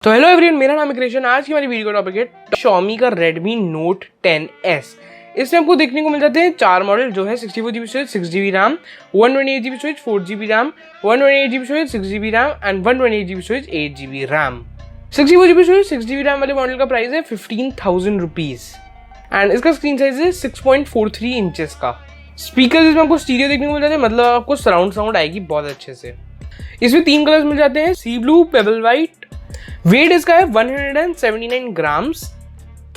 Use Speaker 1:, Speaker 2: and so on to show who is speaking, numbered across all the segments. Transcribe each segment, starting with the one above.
Speaker 1: तो hello everyone, मेरा नाम है कृष्ण। आज की हमारी वीडियो का टॉपिक है Xiaomi का Redmi Note 10s। इसमें आपको देखने को मिल जाते हैं चार मॉडल, जो है 64GB storage, 6GB RAM, 128GB storage, 4GB RAM, 128GB storage, 6GB RAM and 128GB storage, 8GB RAM. 64GB storage 6GB RAM वाले मॉडल का प्राइस है 15,000 रुपीज एंड इसका स्क्रीन साइज है 6.43 इंचेस का। स्पीकर इसमें आपको स्टीरियो देखने को मिल जाते हैं, मतलब आपको सराउंड साउंड आएगी बहुत अच्छे से। इसमें तीन कलर्स मिल जाते हैं, सी ब्लू, पेबल वाइट। वेट इसका है 179 ग्राम्स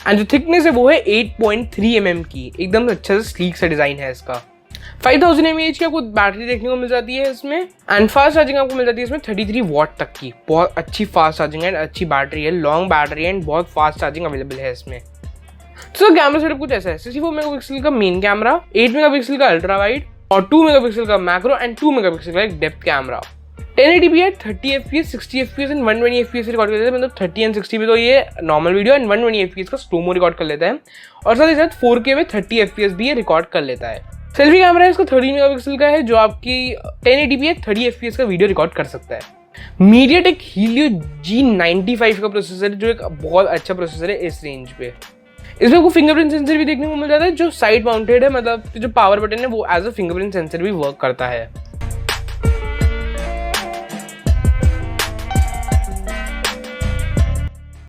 Speaker 1: एंड जो थिकनेस है वो है 8.3 mm की। एकदम अच्छा सा स्लीक सा डिजाइन है इसका। 5000 mAh की आपको बैटरी देखने को मिल जाती है इसमें एंड फास्ट चार्जिंग आपको मिल जाती है इसमें 33 वॉट तक की। बहुत अच्छी फास्ट चार्जिंग एंड अच्छी बैटरी है, लॉन्ग बैटरी एंड बहुत फास्ट चार्जिंग अवेलेबल है इसमें। तो कैमरा सेटअप कुछ ऐसा है, 64 मेगापिक्सल का मेन कैमरा, 8 मेगापिक्सल का अल्ट्रा वाइड और 2 मेगापिक्सल का मैक्रो एंड 2 मेगापिक्सल का एक डेप्थ कैमरा। 1080p है, 30 fps, 60 fps and 120 fps record कर लेता है। मतलब 30 एंड 60 पे तो ये नॉर्मल वीडियो एंड 120 fps का स्लोमो रिकॉर्ड कर लेता है और साथ ही साथ 4K में 30 fps भी ये रिकॉर्ड कर लेता है। सेल्फी कैमरा है इसका 30 मेगापिक्सल का है, जो आपकी 1080p है 30 fps का वीडियो रिकॉर्ड कर सकता है। मीडियाटेक हीलियो G95 का प्रोसेसर है, जो एक बहुत अच्छा प्रोसेसर है इस रेंज पे। इसमें आपको फिंगरप्रिंट सेंसर भी देखने को मिल जाता है, जो साइड माउंटेड है, मतलब जो पावर बटन है वो एज अ फिंगरप्रिंट सेंसर भी वर्क करता है।